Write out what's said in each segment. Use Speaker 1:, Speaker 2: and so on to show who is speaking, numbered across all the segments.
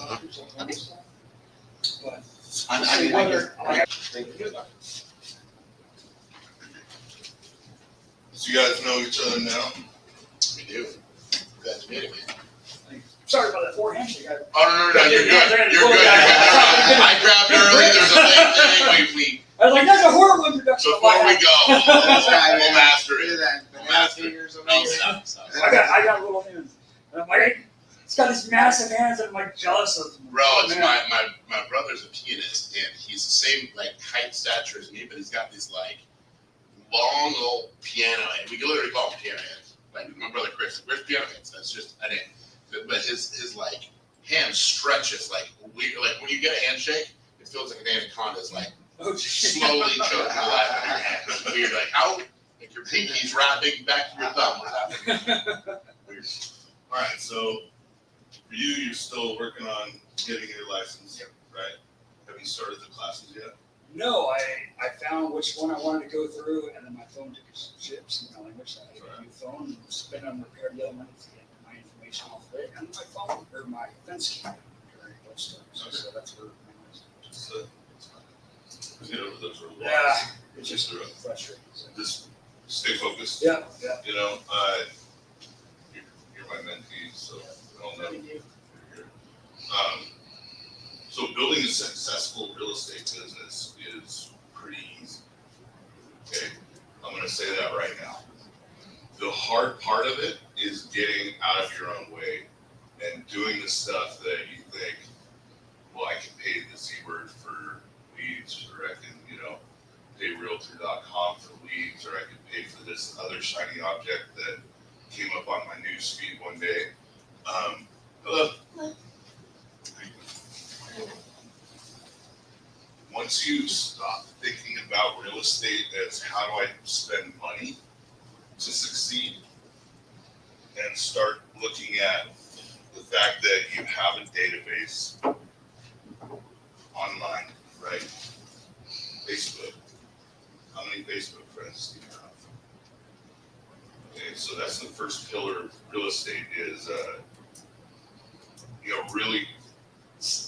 Speaker 1: doctors and
Speaker 2: Okay.
Speaker 1: stuff. But
Speaker 2: I mean, I
Speaker 1: thank you.
Speaker 3: So you guys know each other now?
Speaker 2: we do. Glad to meet him.
Speaker 1: Sorry about that poor handshake.
Speaker 3: Oh, no, you're good. You're
Speaker 1: You're
Speaker 3: good.
Speaker 2: I grabbed early, there's a late thing,
Speaker 1: I was like, that's a horrible introduction.
Speaker 3: Before we go, we'll master
Speaker 4: Do
Speaker 3: it.
Speaker 4: that banana fingers over
Speaker 2: Oh,
Speaker 4: here.
Speaker 2: stop.
Speaker 1: I got little hands. And I'm like, it's got these massive hands, and I'm like jealous of them.
Speaker 2: Bro, it's
Speaker 1: Man.
Speaker 2: my brother's a pianist, and he's the same like height stature as me, but he's got these like long old piano hands. We can literally call them piano hands. Like my brother Chris piano hands. That's just a name. But his like hand stretches like weird. Like when you get a handshake, it feels like an anaconda's like
Speaker 1: Oh, shit.
Speaker 2: slowly choking the life out of your hand. It's weird. Like how like your pinky's wrapping back to your thumb. What's happening? Weird.
Speaker 3: All right, so for you, you're still working on getting your license, right? Have you started the classes yet?
Speaker 1: No, I found which one I wanted to go through, and then my phone took a shit, so I wish I had a new phone and spend on repair the other money to get my information off of it, and my phone, or my fence came during those times,
Speaker 3: Okay.
Speaker 1: so that's where my was.
Speaker 3: Just, get over those little
Speaker 1: Yeah,
Speaker 3: blocks.
Speaker 1: it's just frustrating. So.
Speaker 3: Just stay focused.
Speaker 1: Yeah, yeah.
Speaker 3: You know, you're my mentee, so I'll know.
Speaker 1: Thank you.
Speaker 3: So building a successful real estate business is pretty easy. Okay, I'm gonna say that right now. The hard part of it is getting out of your own way and doing the stuff that you think, well, I can pay the Z-Word for leads, or I can, pay Realtor.com for leads, or I can pay for this other shiny object that came up on my news feed one day. Hello. Once you stop thinking about real estate as how do I spend money to succeed, and start looking at the fact that you have a database online, right? Facebook. How many Facebook friends do you have? Okay, so that's the first pillar of real estate is, really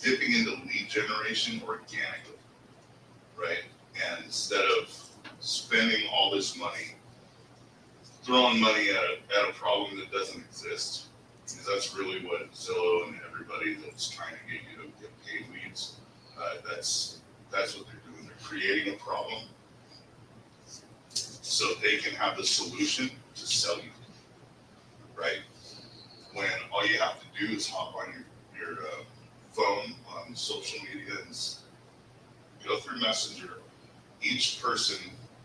Speaker 3: dipping into lead generation organically, right? And instead of spending all this money, throwing money at a problem that doesn't exist, because that's really what Zillow and everybody that's trying to get you to get paid leads, that's what they're doing. They're creating a problem so they can have the solution to sell you, right? When all you have to do is hop on your phone on social media and go through Messenger, each person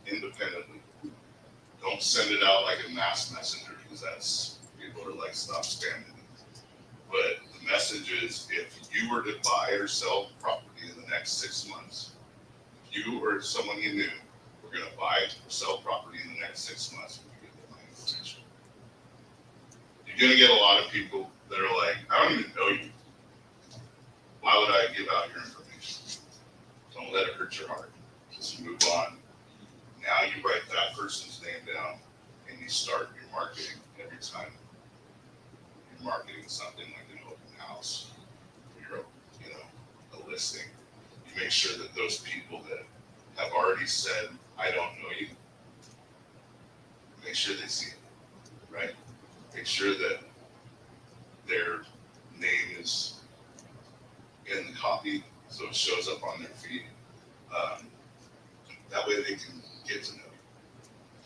Speaker 3: independently. Don't send it out like a mass messenger, because that's, people are like, stop spamming it. But the message is, if you were to buy or sell property in the next 6 months, you or someone you knew were gonna buy or sell property in the next 6 months, you give them my information. You're gonna get a lot of people that are like, I don't even know you. Why would I give out your information? Don't let it hurt your heart. Just move on. Now you write that person's name down and you start your marketing every time you're marketing something like an open house, or a listing. You make sure that those people that have already said, I don't know you, make sure they see it, right? Make sure that their name is in the copy, so it shows up on their feed. That way they can get to know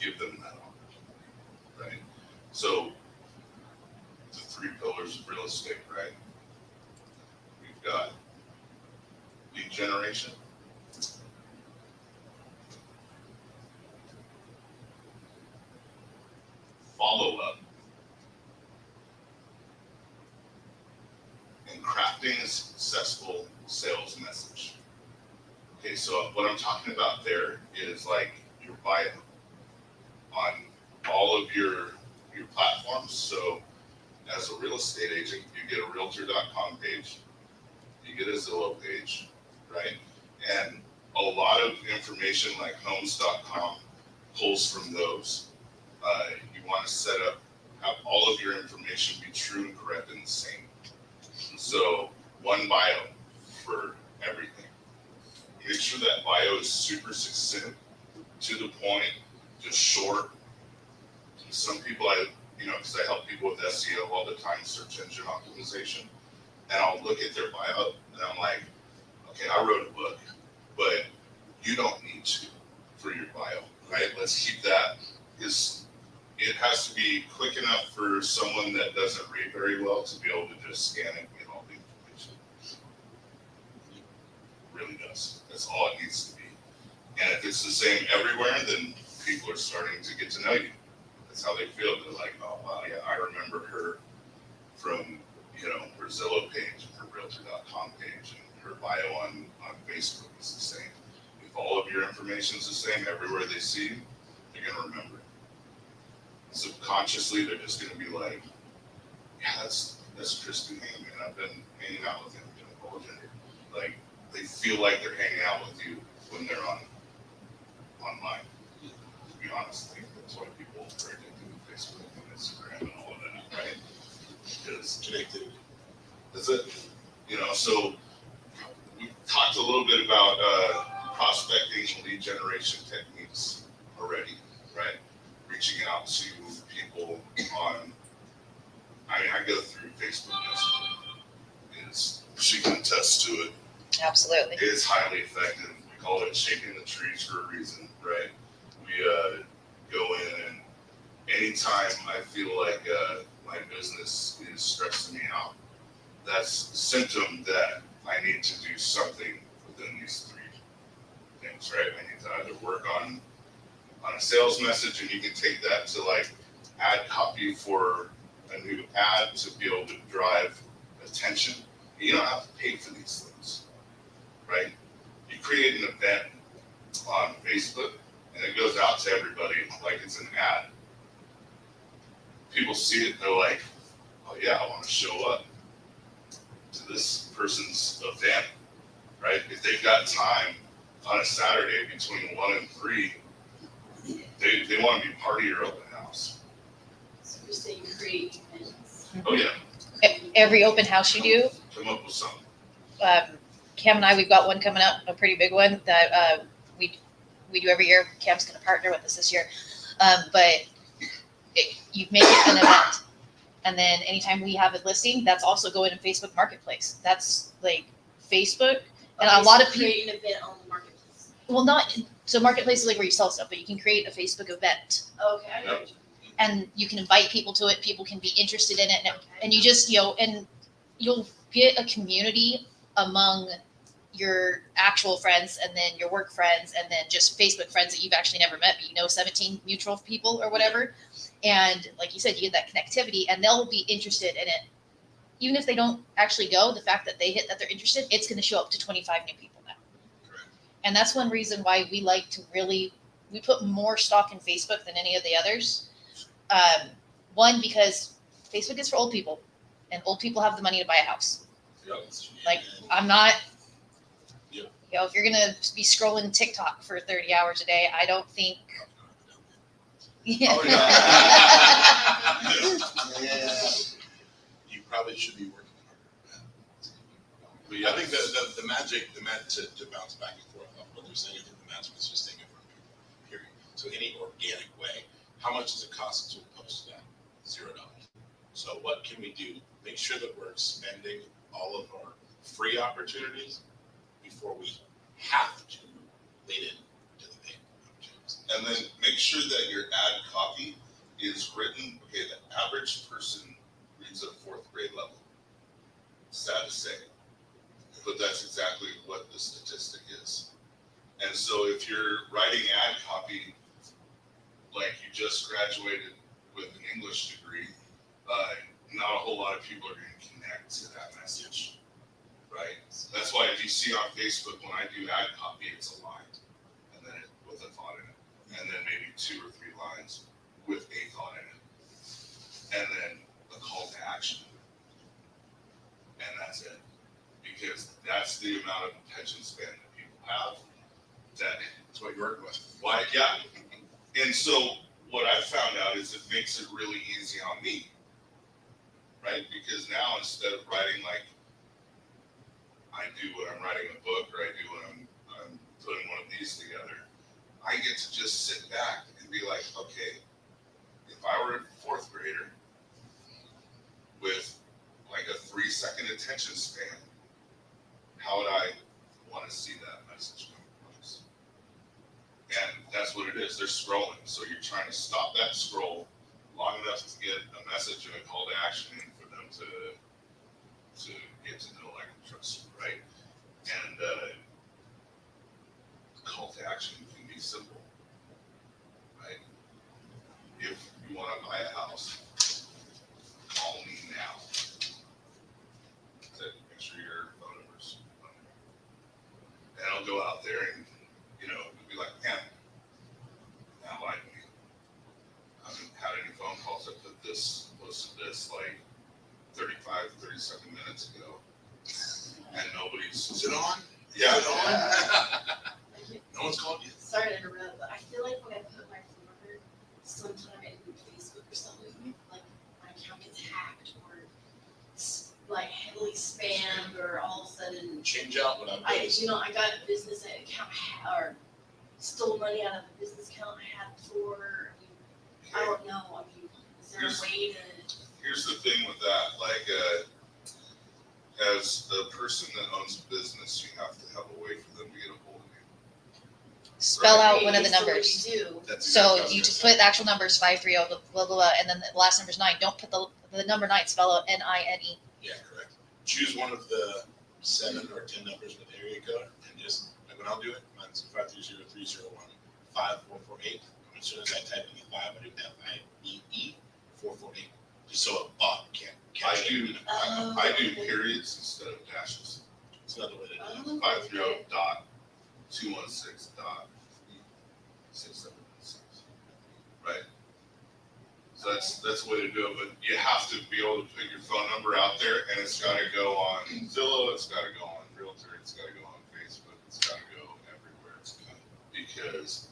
Speaker 3: you, give them that opportunity, right? So the 3 pillars of real estate, right? We've got lead generation, follow up, and crafting a successful sales message. Okay, so what I'm talking about there is like your bio on all of your platforms. So as a real estate agent, you get a Realtor.com page, you get a Zillow page, right? And a lot of information like Homes.com pulls from those. You want to have all of your information be true and correct and the same. So one bio for everything. Make sure that bio is super succinct, to the point, just short. Some people because I help people with SEO all the time, search engine optimization, and I'll look at their bio and I'm like, okay, I wrote a book, but you don't need to for your bio, right? Let's keep that. It has to be quick enough for someone that doesn't read very well to be able to just scan and get all the information. It really does. That's all it needs to be. And if it's the same everywhere, then people are starting to get to know you. That's how they feel. They're like, oh wow, yeah, I remember her from her Zillow page, her Realtor.com page, and her bio on Facebook is the same. If all of your information is the same everywhere they see you, they're gonna remember it. Subconsciously, they're just gonna be like, yeah, that's Kristen Hangman. I've been hanging out with him, like they feel like they're hanging out with you when they're online. To be honest, I think that's why people are addicted to Facebook and Instagram and all of that, right? Because connectivity. That's it. So we talked a little bit about prospecting, lead generation techniques already, right? Reaching out to people on, I go through Facebook Messenger. She can attest to it.
Speaker 4: Absolutely.
Speaker 3: It is highly effective. We call it shaking the trees for a reason, right? We go in, and anytime I feel like my business is stressing me out, that's a symptom that I need to do something within these three things, right? I need to either work on a sales message, and you can take that to like ad copy for a new ad to be able to drive attention. You don't have to pay for these things, right? You create an event on Facebook and it goes out to everybody like it's an ad. People see it, they're like, oh yeah, I want to show up to this person's event, right? If they've got time on a Saturday between 1 and 3, they want to be part of your open house.
Speaker 5: So you're saying create events.
Speaker 3: Oh yeah,
Speaker 4: Every open house you do,
Speaker 3: come up with something.
Speaker 4: Cam and I, we've got one coming up, a pretty big one that we do every year. Cam's going to partner with us this year, but you make it an event, and then anytime we have a listing, that's also going in Facebook Marketplace. That's like Facebook, and a lot of people.
Speaker 5: Create an event on the marketplace.
Speaker 4: Well, not so Marketplace is like where you sell stuff, but you can create a Facebook event,
Speaker 5: Okay, I know.
Speaker 4: and you can invite people to it. People can be interested in it, and you just and you'll get a community among your actual friends, and then your work friends, and then just Facebook friends that you've actually never met, but 17 mutual people or whatever. And like you said, you get that connectivity, and they'll be interested in it. Even if they don't actually go, the fact that they hit that they're interested, it's going to show up to 25 new people now.
Speaker 2: Correct.
Speaker 4: And that's one reason why we like to we put more stock in Facebook than any of the others. One, because Facebook is for old people, and old people have the money to buy a house. Like, I'm not, if you're going to be scrolling TikTok for 30 hours a day, I don't think.
Speaker 2: Oh, You probably should be working harder. But yeah, I think the magic to bounce back and forth on what they're saying, I think the magic is just taking it from people, period. So any organic way, how much does it cost to post that? $0. So what can we do? Make sure that we're spending all of our free opportunities before we have to wade into the paid opportunities.
Speaker 3: And then make sure that your ad copy is written, okay, the average person reads at 4th grade level. Sad to say, but that's exactly what the statistic is. And so if you're writing ad copy like you just graduated with an English degree, not a whole lot of people are going to connect to that message, right? That's why if you see on Facebook, when I do ad copy, it's a line, and then with a thought in it, and then maybe 2 or 3 lines with a thought in it, and then a call to action, and that's it. Because that's the amount of attention span that people have. That's what you're working with. Why? Yeah. And so what I've found out is it makes it really easy on me, right? Because now instead of writing like I do when I'm writing a book, or I do when I'm putting one of these together, I get to just sit back and be like, okay, if I were a fourth grader with like a 3-second attention span, how would I want to see that message come across? And that's what it is. They're scrolling. So you're trying to stop that scroll long enough to get a message and a call to action in for them to get to know, like, and trust you, right? And call to action can be simple, right? If you want to buy a house, call me now. Make sure your phone number's on there. And I'll go out there and, be like, man, now like me. I haven't had any phone calls. I posted this like 30 minutes ago. And nobody's.
Speaker 2: Is it on?
Speaker 3: Yeah.
Speaker 2: Is it on? No one's called you?
Speaker 5: Sorry to interrupt, but I feel like when I put my phone number, sometime in Facebook or something, like my account gets hacked or like heavily spammed, or all of a sudden,
Speaker 2: Change out what I'm doing.
Speaker 5: I got a business account or stole money out of a business account I had before. I don't know. Is there a way to?
Speaker 3: Here's the thing with that, like, as the person that owns a business, you have to have a way for them to get a hold of you.
Speaker 4: Spell out
Speaker 5: Okay,
Speaker 4: one of the
Speaker 5: so what
Speaker 4: numbers.
Speaker 5: do you do?
Speaker 2: That's
Speaker 4: So
Speaker 2: exactly what
Speaker 4: you
Speaker 2: I was
Speaker 4: just
Speaker 2: gonna
Speaker 4: put the actual numbers 530 blah blah blah, and then the last number's 9. Don't put the number 9. Spell out NINE.
Speaker 2: say. Yeah, correct. Choose one of the 7 or 10 numbers with area code and just, like when I'll do it, mine's 530-301-5448. As soon as I type in the 5, I do that IEE 448. Just so a bot can't catch it.
Speaker 3: I do periods instead of dashes.
Speaker 2: It's another way to do it.
Speaker 5: Oh,
Speaker 3: 530.216.676, right? So that's the way to do it, but you have to be able to put your phone number out there, and it's gotta go on Zillow, it's gotta go on Realtor, it's gotta go on Facebook, it's gotta go everywhere, because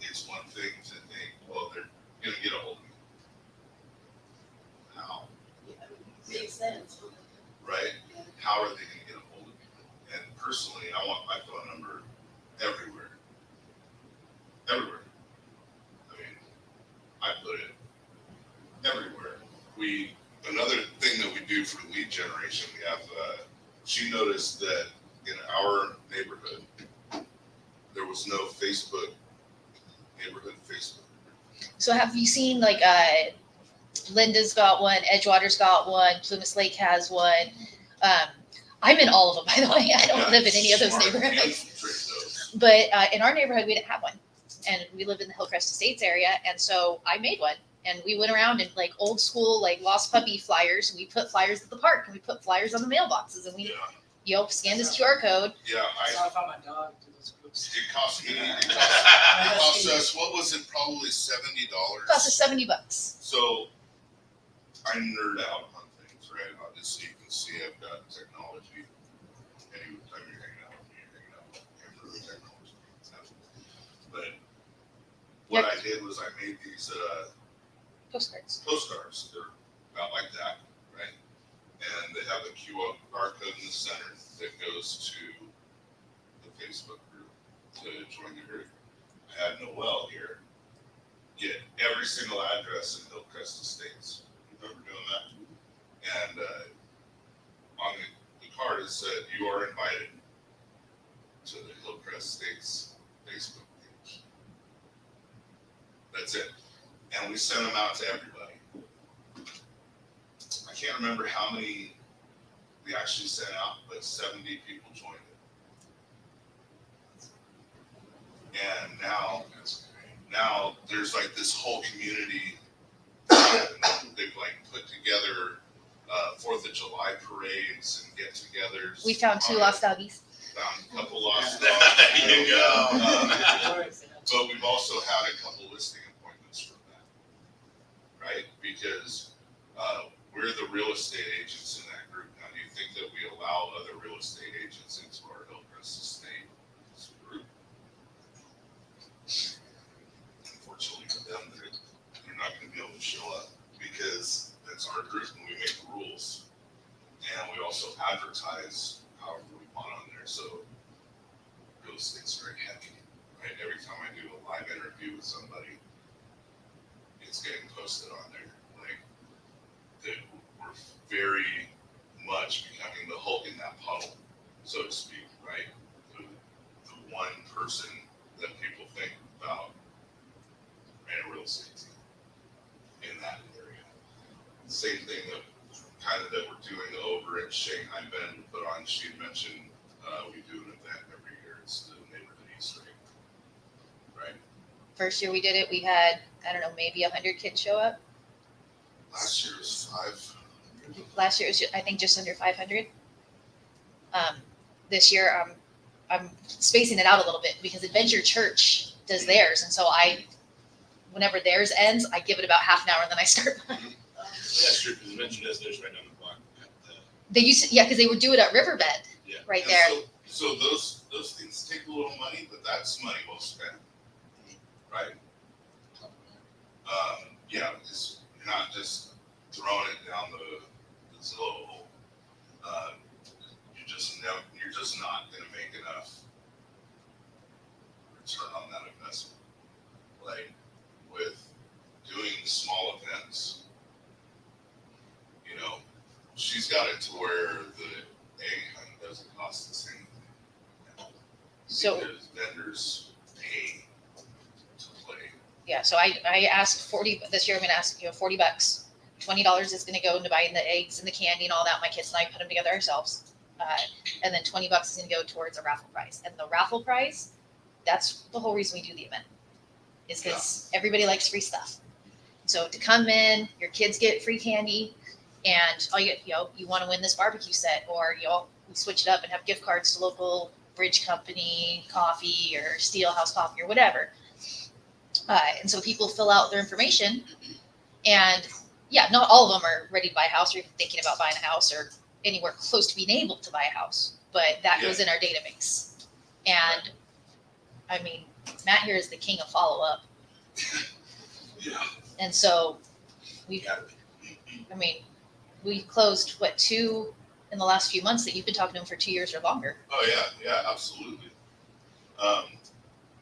Speaker 3: it's one thing to think, well, they're gonna get a hold of me. How?
Speaker 5: Makes sense.
Speaker 3: Right? How are they gonna get a hold of me? And personally, I want my phone number everywhere. Everywhere. I mean, I put it everywhere. Another thing that we do for lead generation, we have, she noticed that in our neighborhood, there was no neighborhood Facebook.
Speaker 4: So have you seen like Linda's got one, Edgewater's got one, Plumas Lake has one. I'm in all of them, by the way. I don't live in any of those
Speaker 3: Smart.
Speaker 4: neighborhoods.
Speaker 3: Infiltrate those.
Speaker 4: But in our neighborhood, we didn't have one, and we live in the Hillcrest Estates area, and so I made one, and we went around in like old school like lost puppy flyers. We put flyers at the park, and we put flyers on the mailboxes, and we scan this QR code.
Speaker 3: Yeah,
Speaker 1: So I found my dog through those groups.
Speaker 3: it cost us, what was it, probably $70?
Speaker 4: Cost us $70.
Speaker 3: So I nerd out on things, right? Obviously, you can see I've got technology. Anytime you're hanging out with me, you're hanging out with technology. But what I did was I made these
Speaker 4: Postcards.
Speaker 3: postcards. They're about like that, right? And they have a QR code in the center that goes to the Facebook group to join the group. I had Noel here get every single address in Hillcrest Estates. Remember doing that? And on the card it said, "You are invited to the Hillcrest Estates Facebook page." That's it. And we sent them out to everybody. I can't remember how many we actually sent out, but 70 people joined it. And now there's like this whole community. They've like put together 4th of July parades and get-togethers.
Speaker 4: We found 2 lost doggies.
Speaker 3: Found a couple lost
Speaker 2: There
Speaker 3: dogs.
Speaker 2: you go.
Speaker 3: But we've also had a couple listing appointments from that, right? Because we're the real estate agents in that group. Now, do you think that we allow other real estate agents into our Hillcrest Estate group? Unfortunately for them, they're not going to be able to show up because that's our group and we make the rules. And we also advertise our so real estate's very heavy, right? Every time I do a live interview with somebody, it's getting posted on there, like, that we're very much becoming the Hulk in that puddle, so to speak, right? The one person that people think about in a real estate team in that area. Same thing that kind of that we're doing over at Shanghai Bend put on. She had mentioned we do an event every year. It's the neighborhood Easter egg, right?
Speaker 4: First year we did it, we had, I don't know, maybe 100 kids show up.
Speaker 3: Last year was 5.
Speaker 4: Last year it was, I think, just under 500. This year I'm spacing it out a little bit because Adventure Church does theirs, and so whenever theirs ends, I give it about half an hour and then I start mine.
Speaker 2: That's true, because Adventure does theirs right down the block.
Speaker 4: They used to, yeah, because they would do it at Riverbend,
Speaker 2: Yeah.
Speaker 4: right
Speaker 3: And
Speaker 4: there.
Speaker 3: So those things take a little money, but that's money well spent, right? Yeah, it's not just throwing it down the Zillow hole. You're just not going to make enough return on that investment. Like with doing small events, she's got it to where the egg hunt doesn't cost the same.
Speaker 4: So
Speaker 3: Because vendors pay to play.
Speaker 4: yeah, so I asked 40 this year. I'm going to ask $40. $20 is going to go into buying the eggs and the candy and all that. My kids and I put them together ourselves, and then $20 is going to go towards a raffle prize. And the raffle prize, that's the whole reason we do the event, is because everybody likes free stuff. So to come in, your kids get free candy, and all you want to win this barbecue set, or we switch it up and have gift cards to local bridge company, coffee, or Steelhouse coffee, or whatever. And so people fill out their information, and yeah, not all of them are ready to buy a house or even thinking about buying a house or anywhere close to being able to buy a house, but that goes in our database. And I mean, Matt here is the king of follow-up.
Speaker 3: Yeah.
Speaker 4: And so we closed 2 in the last few months that you've been talking to him for 2 years or longer.
Speaker 3: Oh yeah, absolutely.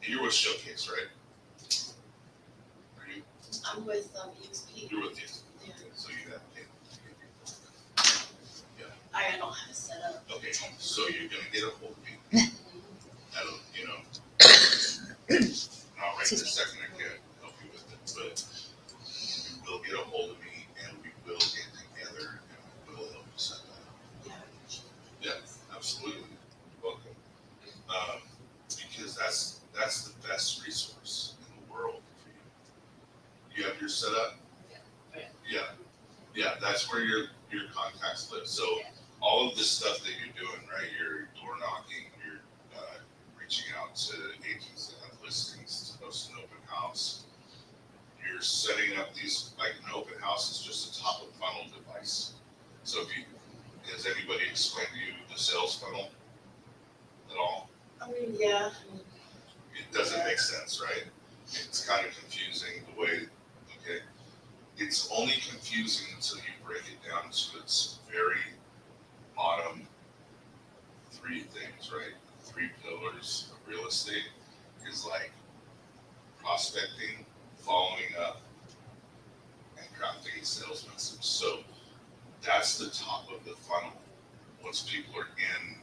Speaker 3: You're with Showcase, right? Are you?
Speaker 5: I'm with EXP.
Speaker 3: You're with these.
Speaker 5: Yeah.
Speaker 3: So you have.
Speaker 5: I don't have it set up.
Speaker 3: Okay, so you're gonna get a hold of me. I don't, not right this second I can't help you with it, but you will get a hold of me and we will get together and we will help you set that up.
Speaker 5: Yeah.
Speaker 3: Yeah, absolutely. You're welcome. Because that's the best resource in the world for you. You have your setup? Yeah, that's where your contacts live. So all of this stuff that you're doing, right? You're door knocking, you're reaching out to agents that have listings to host an open house. You're setting up these, like an open house is just a top of funnel device. So has anybody explained to you the sales funnel at all?
Speaker 5: I mean, yeah.
Speaker 3: It doesn't make sense, right? It's kind of confusing the way, okay? It's only confusing until you break it down to its very bottom 3 things, right? 3 pillars of real estate is like prospecting, following up, and crafting a sales message. So that's the top of the funnel. Once people are in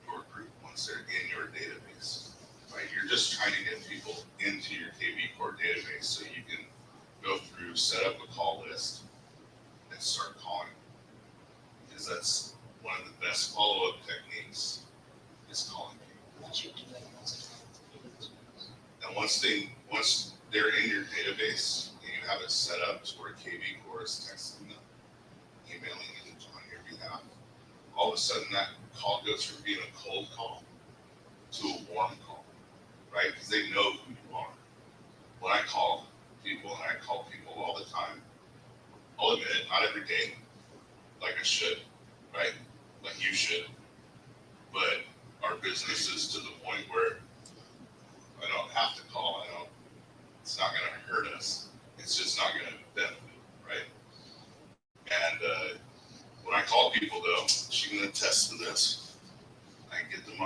Speaker 3: your group, once they're in your database, right? You're just trying to get people into your KV Core database so you can go through, set up a call list, and start calling. Because that's one of the best follow-up techniques is calling people. And once they're in your database and you have it set up to where KV Core is texting them, emailing them on your behalf, all of a sudden that call goes from being a cold call to a warm call, right? Because they know who you are. When I call people, and I call people all the time, I'll admit it, not every day, like I should, right? Like you should. But our business is to the point where I don't have to call. It's not going to hurt us. It's just not going to benefit, right? And when I call people, though, she can attest to this. I get them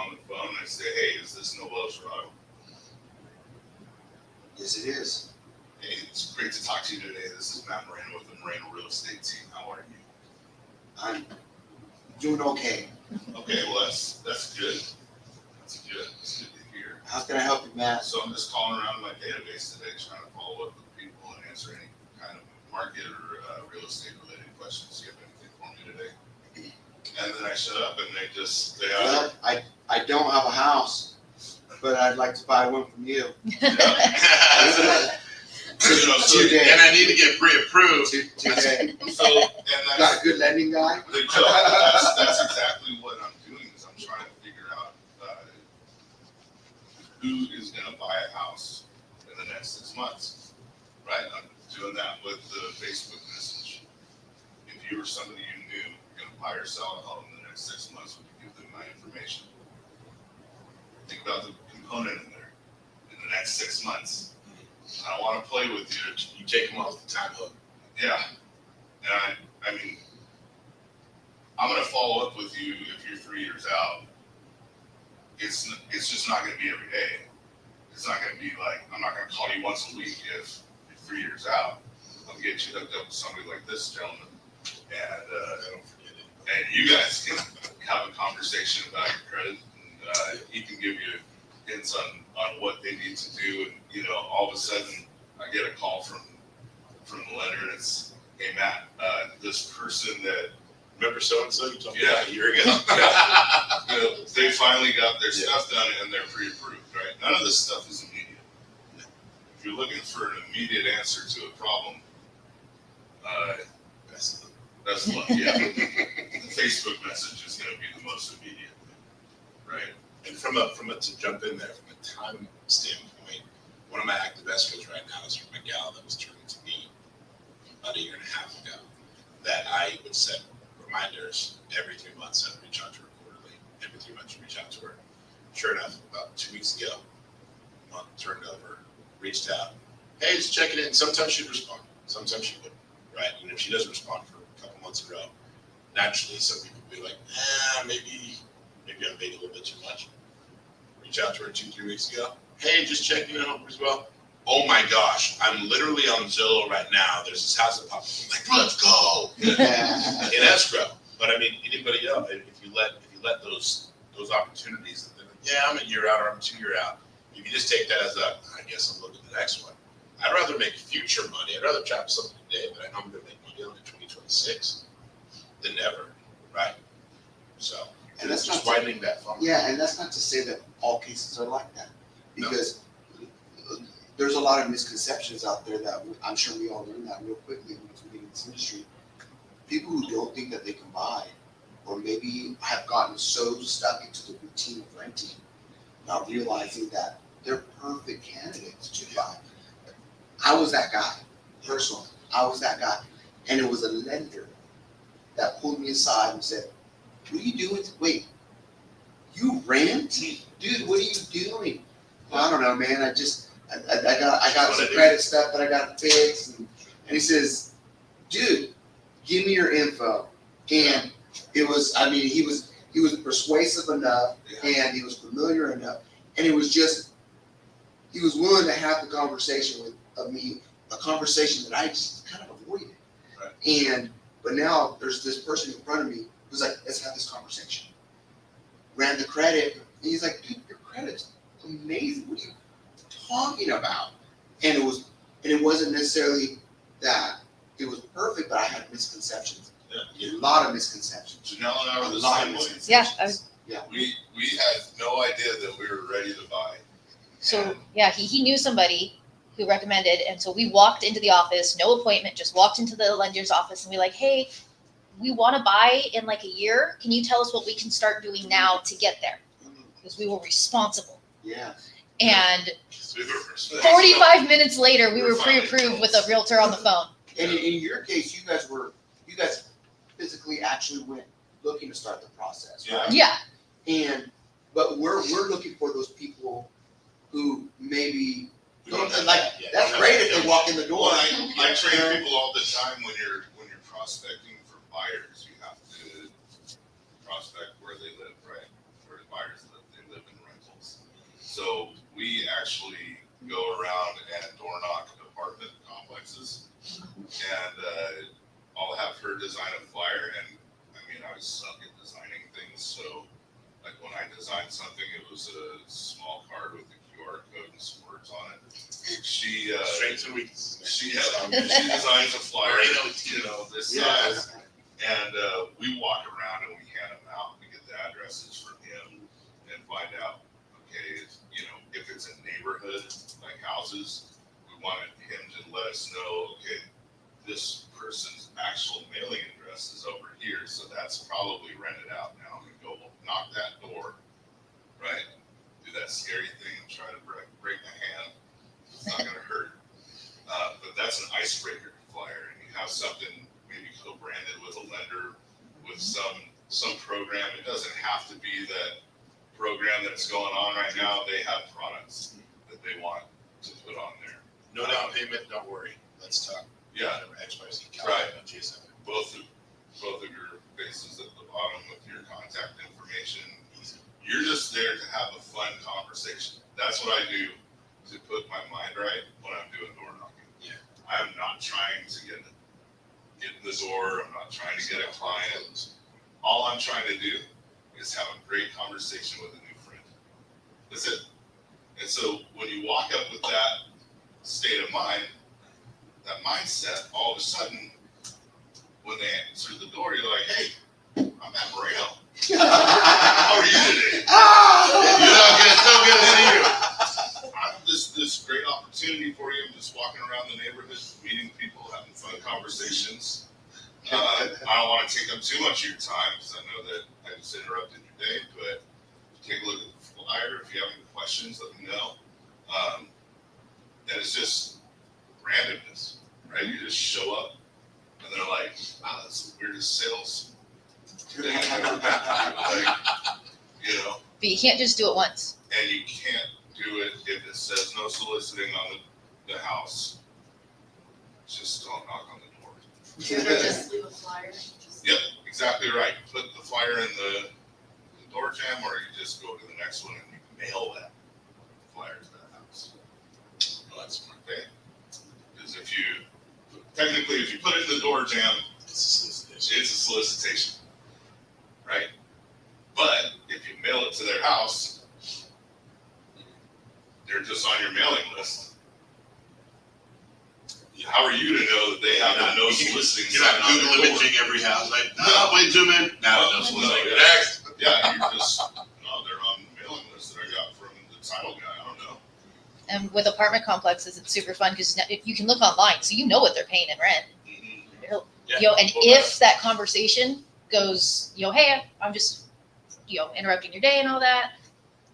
Speaker 3: I say, hey, is this Noel Dorado?
Speaker 6: Yes, it is.
Speaker 3: Hey, it's great to talk to you today. This is Matt Moreno with the Moreno Real Estate Team. How are you?
Speaker 6: I'm doing okay.
Speaker 3: Okay, well, that's good. That's good. That's good to hear.
Speaker 6: How can I help you, Matt?
Speaker 3: So I'm just calling around my database today, trying to follow up with people and answer any kind of market or real estate related questions. Do you have anything for me today? And then I shut up and they
Speaker 6: Well, I don't have a house, but I'd like to buy one from you.
Speaker 3: You know, so,
Speaker 6: Today.
Speaker 2: And I need to get pre-approved.
Speaker 6: Today.
Speaker 3: so, and
Speaker 6: Got
Speaker 3: that's,
Speaker 6: a good lending guy?
Speaker 3: that's exactly what I'm doing, is I'm trying to figure out, who is gonna buy a house in the next 6 months, right? I'm doing that with the Facebook message. If you were somebody you knew gonna buy or sell a home in the next 6 months, would you give them my information? Think about the component in there, in the next 6 months. I don't wanna play with you.
Speaker 2: You take them off the time hook.
Speaker 3: Yeah, and I mean, I'm gonna follow up with you if you're 3 years out. It's just not gonna be every day. It's not gonna be like, I'm not gonna call you once a week if you're 3 years out. I'll get you hooked up with somebody like this gentleman. And,
Speaker 2: Don't forget it.
Speaker 3: and you guys can have a conversation about your credit, and he can give you hints on what they need to do. And, you know, all of a sudden, I get a call from the lender, and it's, hey, Matt, this person that,
Speaker 2: Remember so-and-so you told me
Speaker 3: Yeah.
Speaker 2: that a year ago?
Speaker 3: you know, they finally got their stuff done and they're pre-approved, right? None of this stuff is immediate. If you're looking for an immediate answer to a problem, that's luck, yeah. The Facebook message is gonna be the most immediate, right?
Speaker 2: And to jump in there, from a time standpoint, one of my active escrows right now is from a gal that was turned to me about a year and a half ago, that I would set reminders every 3 months and reach out to her quarterly, every 3 months reach out to her. Sure enough, about 2 weeks ago, month turned over, reached out, hey, just checking in. Sometimes she'd respond, sometimes she wouldn't, right? And if she doesn't respond for a couple months in a row, naturally some people would be like, maybe I'm being a little bit too much. Reach out to her 2-3 weeks ago, hey, just checking in, hope as well. Oh my gosh, I'm literally on Zillow right now. There's this house that popped up. I'm like, let's go in escrow. But I mean, anybody else, if you let those opportunities, and then, yeah, I'm a year out or I'm 2 year out. If you just take that as I guess I'm looking at the next one. I'd rather make future money. I'd rather trap something today that I know I'm going to make money on in 2026 than never, right? So,
Speaker 6: And that's
Speaker 2: just
Speaker 6: not
Speaker 2: widening that funnel.
Speaker 6: Yeah, and that's not to say that all cases are like that, because there's a lot of misconceptions out there that I'm sure we all learned that real quickly when we get in this industry. People who don't think that they can buy, or maybe have gotten so stuck into the routine of renting, not realizing that they're perfect candidates to buy. I was that guy, personally. I was that guy, and it was a lender that pulled me aside and said, "What are you doing? Wait, you rent, dude? What are you doing?" Well, I don't know, man. I got some credit stuff that I got to fix, and he says, "Dude, give me your info." And it was, I mean, he was persuasive enough, and he was familiar enough, and it was just, he was willing to have the conversation of me, a conversation that I just kind of avoided.
Speaker 3: Right.
Speaker 6: But now there's this person in front of me who's like, let's have this conversation. Ran the credit, and he's like, dude, your credit's amazing. What are you talking about? And it wasn't necessarily that it was perfect, but I had misconceptions.
Speaker 3: Yeah.
Speaker 6: A lot of misconceptions.
Speaker 3: Janelle and I were the
Speaker 6: A lot of
Speaker 3: same way.
Speaker 6: misconceptions.
Speaker 3: We had no idea that we were ready to buy.
Speaker 4: So yeah, he knew somebody who recommended, and so we walked into the office, no appointment, just walked into the lender's office, and we like, hey, we want to buy in like a year. Can you tell us what we can start doing now to get there? Because we were responsible.
Speaker 6: Yeah.
Speaker 4: And
Speaker 3: We were
Speaker 4: 45 minutes later, we were
Speaker 3: Finally
Speaker 4: pre-approved with a realtor on the phone.
Speaker 6: And in your case, you guys physically actually went looking to start the process, right?
Speaker 4: Yeah,
Speaker 6: But we're looking for those people who maybe,
Speaker 2: We don't have
Speaker 6: like,
Speaker 2: that yet.
Speaker 6: that's great if they walk in the door.
Speaker 3: Well, I train people all the time when you're prospecting for buyers, you have to prospect where they live, right? Where the buyers live. They live in rental So we actually go around and door knock apartment complexes. And I'll have her design a flyer, and I mean, I suck at designing things, so like when I designed something, it was a small card with a QR code and some words on it. She
Speaker 2: Strengths and weaknesses.
Speaker 3: she designs a flyer,
Speaker 2: Right.
Speaker 3: you know, this
Speaker 2: Yeah.
Speaker 3: size, and we walk around and we hand them out. We get the addresses from him and find out, okay, you know, if it's a neighborhood like houses, we want him to let us know, okay, this person's actual mailing address is over here, so that's probably rented out now. And go knock that door, right? Do that scary thing and try to break my hand. It's not gonna hurt. But that's an icebreaker flyer, and you have something maybe co-branded with a lender, with some program. It doesn't have to be that program that's going on right now. They have products that they want to put on there.
Speaker 2: No down payment, don't worry. Let's talk.
Speaker 3: Yeah,
Speaker 2: XYZ.
Speaker 3: Right.
Speaker 2: GSM.
Speaker 3: both of your faces at the bottom with your contact information. You're just there to have a fun conversation. That's what I do to put my mind right when I'm doing door knocking.
Speaker 2: Yeah.
Speaker 3: I'm not trying to get in the door. I'm not trying to get a client. All I'm trying to do is have a great conversation with a new friend. That's it. And so when you walk up with that state of mind, that mindset, all of a sudden, when they answer the door, you're like, hey, I'm Matt Moreno. How are you today?
Speaker 2: So good to see you.
Speaker 3: I have this great opportunity for you. I'm just walking around the neighborhood, meeting people, having fun conversations. I don't want to take up too much of your time because I know that I just interrupted your day, but take a look at the flyer. If you have any questions, let me know. And it's just randomness, right? You just show up and they're like, wow, that's the weirdest sales thing I've ever been through. Like, you know,
Speaker 4: But you can't just do it once.
Speaker 3: and you can't do it if it says no soliciting on the house. Just don't knock on the door.
Speaker 5: Do you ever just leave a flyer? Just-
Speaker 3: Yep, exactly right. Put the flyer in the door jam, or you just go to the next one and you mail that flyer to that house.
Speaker 2: Well, that's smart.
Speaker 3: Okay? Because if you put it in the door jam,
Speaker 2: It's a solicitation.
Speaker 3: it's a solicitation, right? But if you mail it to their house, they're just on your mailing list. How are you to know that they have a no soliciting
Speaker 2: You're not
Speaker 3: sign on
Speaker 2: Google
Speaker 3: their door?
Speaker 2: imaging every house, like, no, wait 2 minutes. Now, no soliciting.
Speaker 3: No,
Speaker 2: Next.
Speaker 3: Yeah, you just, no, they're on the mailing list that I got from the title guy, I don't know.
Speaker 4: And with apartment complexes, it's super fun because you can look online, so you know what they're paying in rent.
Speaker 2: Yeah.
Speaker 4: And if that conversation goes, hey, I'm just, interrupting your day and all that.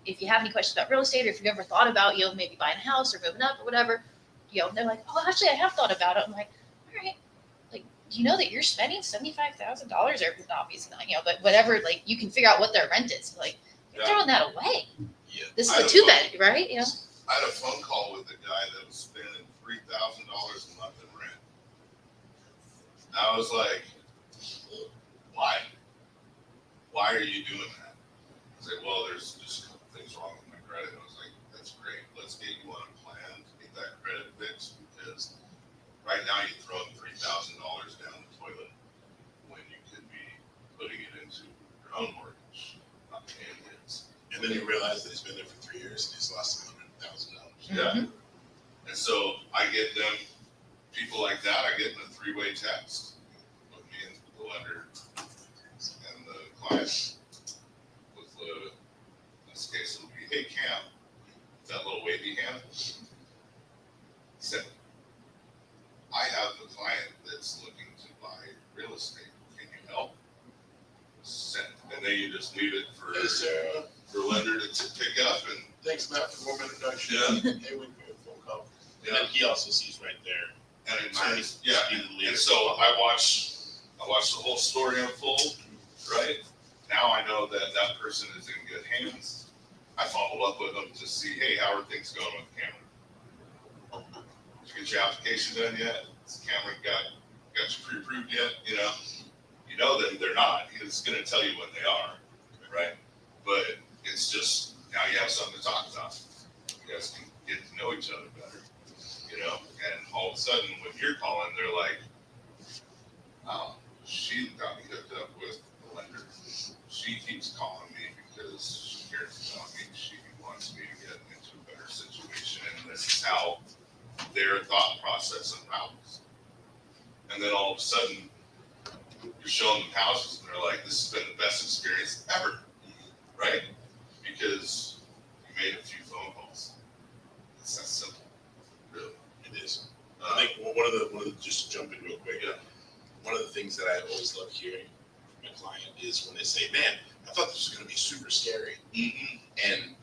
Speaker 4: If you have any questions about real estate, or if you've ever thought about, maybe buying a house or moving up or whatever, they're like, oh, actually, I have thought about it. I'm like, all right, like, do you know that you're spending $75,000 or obviously not, but whatever, like, you can figure out what their rent is. Like, you're
Speaker 3: Yeah.
Speaker 4: throwing that away.
Speaker 2: Yeah.
Speaker 4: This
Speaker 3: I
Speaker 4: is a
Speaker 3: don't
Speaker 4: 2-bed, right?
Speaker 3: I had a phone call with a guy that was spending $3,000 a month in rent. I was like, why? Why are you doing that? I said, well, there's just a couple things wrong with my credit. I was like, that's great. Let's get you on a plan to get that credit fixed, because right now you're throwing $3,000 down the toilet when you could be putting it into your own mortgage, not paying his.
Speaker 2: And then you realize that he's been there for 3 years and he's lost $100,000.
Speaker 3: Yeah. And so I get them, people like that, I get in a 3-way text with me and the lender and the client. With the, in this case, it'll be, hey, Cam, that little wavy hand. Said, I have the client that's looking to buy real estate. Can you help? Send. And then you just leave it
Speaker 2: Hey, Sarah.
Speaker 3: for lender to pick up and,
Speaker 2: Thanks, Matt, for warm introduction.
Speaker 3: Yeah.
Speaker 2: Hey, we can get a phone call. And then he also sees right there.
Speaker 3: and it
Speaker 2: Attorney,
Speaker 3: turns, yeah.
Speaker 2: Stephen Lear.
Speaker 3: And so I watch the whole story unfold, right? Now I know that that person is in good hands. I follow up with them to see, hey, how are things going with Cameron? Did you get your application done yet? Has Cameron got you pre-approved yet? You know that they're not. He's gonna tell you when they are, right? But it's just, now you have something to talk about. calling me because she cares about me. She wants me to get into a better situation, and this is how their thought process unravels. And then all of a sudden, you're showing them houses, and they're like, "This has been the best experience ever," right? Because you made a few phone calls. It's that simple, really.
Speaker 2: It is. I think one of the just to jump in real quick. One of the things that I always love hearing from a client is when they say, "Man, I thought this was going to be super scary," and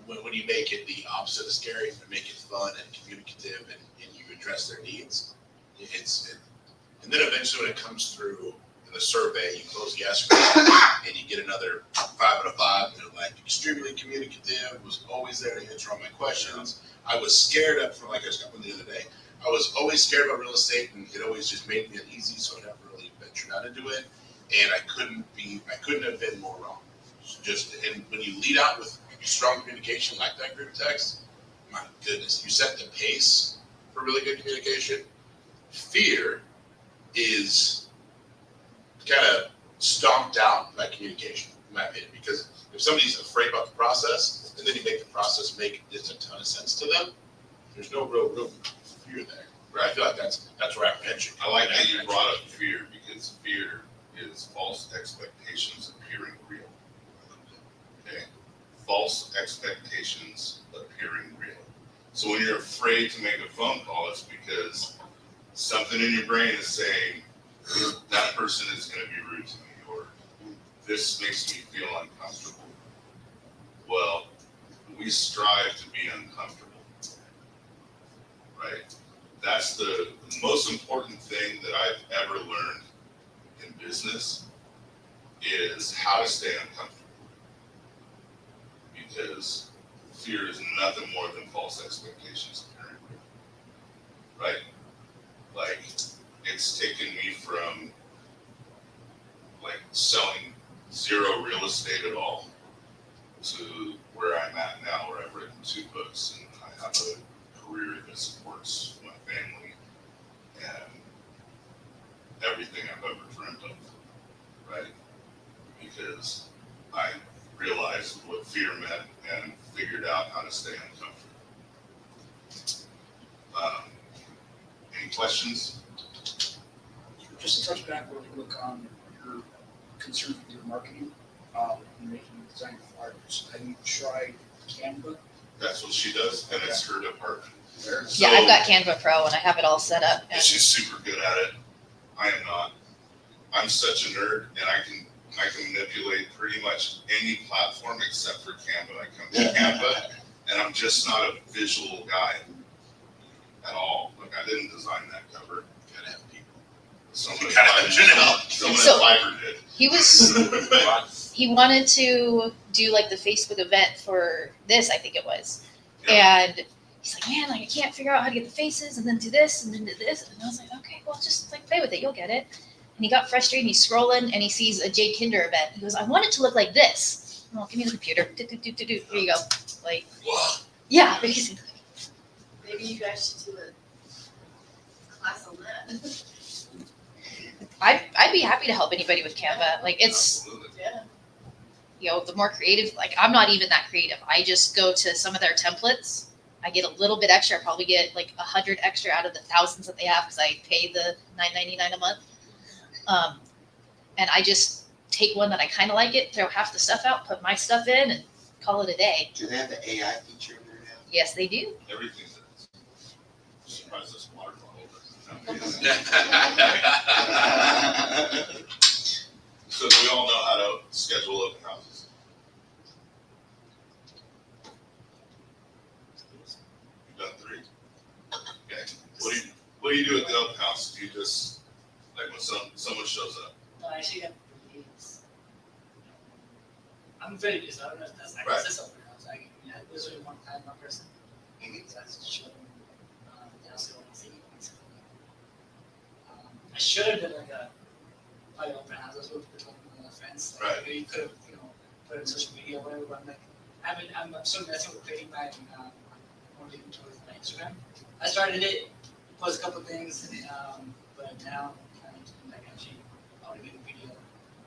Speaker 2: when you make it the opposite of scary, and make it fun and communicative, and you address their needs, and then eventually when it comes through in the survey, you close the escrow and you get another 5 out of 5. They're like extremely communicative, was always there to answer all my questions. I was scared up for, like I was talking the other day, I was always scared about real estate, and it always just made me uneasy, so I never really ventured out into it. And I couldn't have been more wrong. And when you lead out with strong communication like that group text, my goodness, you set the pace for really good communication. Fear is kind of stomped out by communication, in my opinion, because if somebody's afraid about the process, and then you make the process make just a ton of sense to them, there's no real room for fear there. Right? I feel like that's where apprehension.
Speaker 3: I like that you brought up fear, because fear is false expectations appearing real. Okay? False expectations appearing real. So when you're afraid to make a phone call, it's because something in your brain is saying, that person is going to be rude to me, or this makes me feel uncomfortable. Well, we strive to be uncomfortable, right? That's the most important thing that I've ever learned in business, is how to stay uncomfortable. Because fear is nothing more than false expectations appearing real, right? Like, it's taken me from like selling zero real estate at all to where I'm at now, where I've written 2 books and I have a career that supports my family and everything I've ever dreamt of, right? Because I realized what fear meant and figured out how to stay uncomfortable. Any questions?
Speaker 1: Just to touch back really quick on your concern with your marketing, and making design flyers. Have you tried Canva?
Speaker 3: That's what she does, and it's her department.
Speaker 1: There.
Speaker 3: So,
Speaker 4: Yeah, I've got Canva Pro and I have it all set up.
Speaker 3: and she's super good at it. I am not. I'm such a nerd, and I can manipulate pretty much any platform except for Canva. I come to Canva, and I'm just not a visual guy at all. Like, I didn't design that cover.
Speaker 2: Gotta have people.
Speaker 3: Someone at
Speaker 2: Gotta have
Speaker 3: Fiverr, someone
Speaker 4: So-
Speaker 3: at Fiverr did.
Speaker 4: He wanted to do like the Facebook event for this, I think it was.
Speaker 3: Yeah.
Speaker 4: And he's like, man, like I can't figure out how to get the faces and then do this and then do this. And I was like, okay, well just like play with it, you'll get it. And he got frustrated, he's scrolling and he sees a Jay Kinder event. He goes, I want it to look like this. Well, give me the computer. Here you go. Like,
Speaker 2: Wow.
Speaker 4: yeah, basically.
Speaker 5: Maybe you guys should do a class on that.
Speaker 4: I'd be happy to help anybody with Canva. Like it's,
Speaker 3: Absolutely.
Speaker 5: Yeah.
Speaker 4: you know, the more creative, like I'm not even that creative. I just go to some of their templates. I get a little bit extra. I probably get like 100 extra out of the thousands that they have because I pay the $9.99 a month. And I just take one that I kind of like it, throw half the stuff out, put my stuff in, and call it a day.
Speaker 6: Do they have the AI feature in there now?
Speaker 4: Yes, they do.
Speaker 3: Everything's surprised this water bottle doesn't. So do we all know how to schedule open houses? You've done 3. Okay. What do you do at the open house? Do you just, like, when someone shows up?
Speaker 7: No, actually, I'm very busy. I don't know if that's like
Speaker 3: Right.
Speaker 7: this open house. There's only one time, one person. So I just show them. They also want to see me. I should have done like a probably open houses with talking with my friends. Like,
Speaker 3: Right.
Speaker 7: maybe you could have, put it in social media or whatever. But like, I'm so messing with creating my more leaning towards my Instagram. I started it, post a couple things, but now I'm trying to like actually automate a video.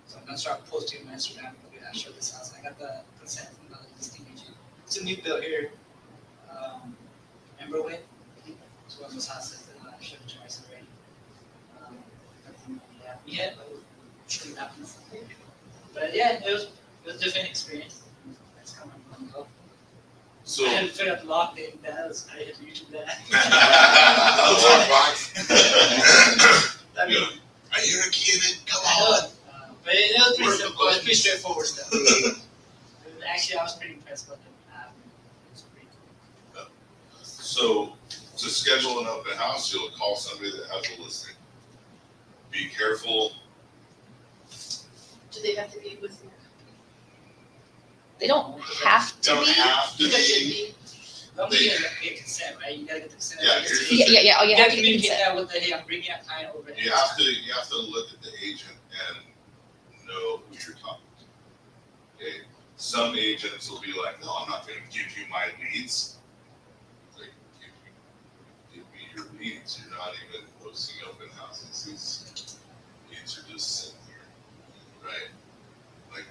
Speaker 7: So I'm gonna start posting on my Instagram. show this house. I got the consent from the listing agent. It's a new build here, Emberway. It's one of those houses that I showed you guys already. Nothing happened yet, but I'm sure it happens. But yeah, it was a different experience. That's coming from go.
Speaker 3: So.
Speaker 7: I had to figure out the lock thing. I had to YouTube that. I mean,
Speaker 2: Are you a kid? Come
Speaker 7: I know it. But it was pretty
Speaker 2: Where's the
Speaker 7: simple. It was pretty
Speaker 2: buttons?
Speaker 7: straightforward stuff. Actually, I was pretty impressed with it. It was pretty cool.
Speaker 3: So to schedule an open house, you'll call somebody that has a listing. Be careful.
Speaker 5: Do they have to be with your?
Speaker 4: They don't have to
Speaker 3: Don't
Speaker 4: be.
Speaker 3: have to
Speaker 5: They should
Speaker 3: be.
Speaker 5: be.
Speaker 7: Long as you get consent, right? You gotta get the consent.
Speaker 3: Yeah,
Speaker 7: of the
Speaker 3: here's
Speaker 7: listing.
Speaker 3: the
Speaker 4: Yeah, yeah, yeah. Oh, you
Speaker 7: You
Speaker 4: have
Speaker 7: gotta
Speaker 4: to get
Speaker 7: communicate
Speaker 4: consent.
Speaker 7: that with the, hey, I'm bringing a client over.
Speaker 3: You have to look at the agent and know who you're talking to. Okay, some agents will be like, no, I'm not gonna give you my leads. Like, give me your leads, you're not even hosting open houses, these leads are just sitting here, right? Like,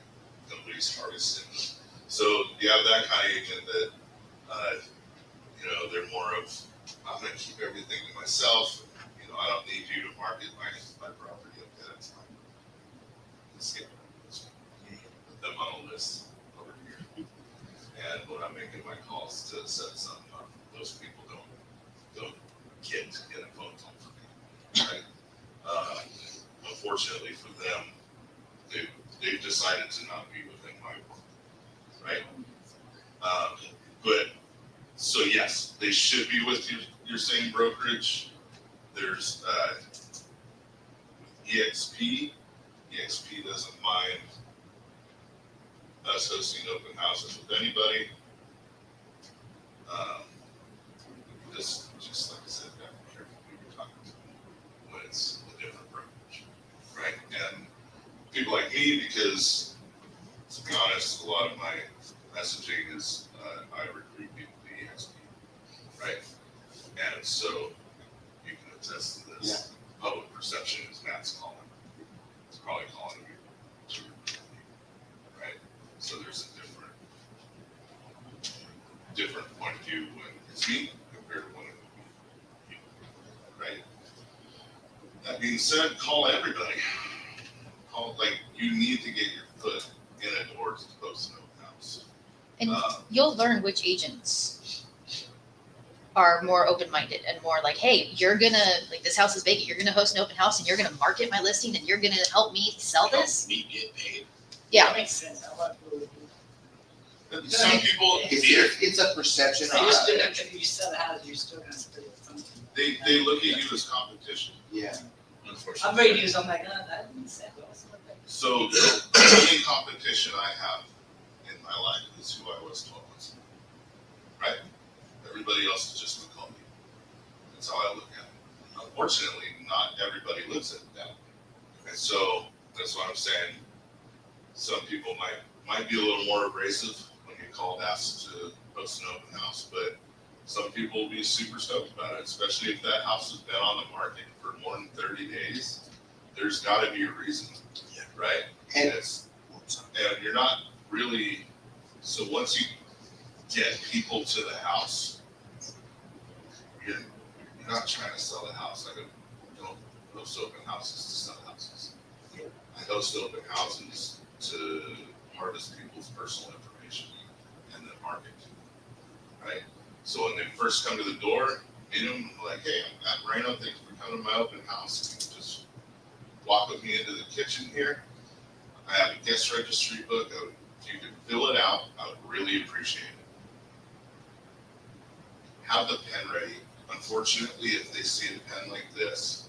Speaker 3: nobody's harvesting them. So you have that kind of agent that, they're more of, I'm gonna keep everything to myself. I don't need you to market my property up there, that's fine. Let's get, put them on a list over here. And when I'm making my calls to set something up, those people don't get to get a phone call from me, right? Unfortunately for them, they've decided to not be within my world, right? But, so yes, they should be with your same brokerage. There's EXP. EXP doesn't mind us hosting open houses with anybody. Just like I said, gotta be careful who you're talking to when it's a different brokerage, right? And people like me, because to be honest, a lot of my messaging is I recruit people to EXP, right? And so you can attest to this.
Speaker 6: Yeah.
Speaker 3: Public perception is Matt's calling. It's probably calling me to recruit me, right? So there's a different point of view when it's me compared to when it would be you, right? That being said, call everybody. You need to get your foot in a door to post an open house.
Speaker 4: And you'll learn which agents are more open-minded and more like, hey, you're gonna, like, this house is vacant, you're gonna host an open house and you're gonna market my listing and you're gonna help me sell this.
Speaker 2: Me get paid.
Speaker 4: Yeah.
Speaker 7: That makes sense. I want to.
Speaker 3: Some people,
Speaker 6: It's a perception.
Speaker 7: So you're still, if you sell the house, you're still gonna split it with something.
Speaker 3: they look at you as competition.
Speaker 6: Yeah.
Speaker 2: Unfortunately.
Speaker 7: I'm very new, so I'm like, that doesn't make sense.
Speaker 3: So the only competition I have in my life is who I was 12 months ago, right? Everybody else is just a company. That's how I look at it. Unfortunately, not everybody lives it that way. And so that's what I'm saying. Some people might be a little more abrasive when you call asked to host an open house, but some people will be super stoked about it, especially if that house has been on the market for more than 30 days. There's got to be a reason, right?
Speaker 6: And-
Speaker 3: And you're not really, so once you get people to the house, you're not trying to sell the house. I don't host open houses to sell houses. I host open houses to harvest people's personal information and then market, right? So when they first come to the door, meet them like, hey, I'm Matt Moreno, thanks for coming to my open house. You can just walk with me into the kitchen here. I have a guest registry book. If you could fill it out, I would really appreciate it. Have the pen ready. Unfortunately, if they see a pen like this,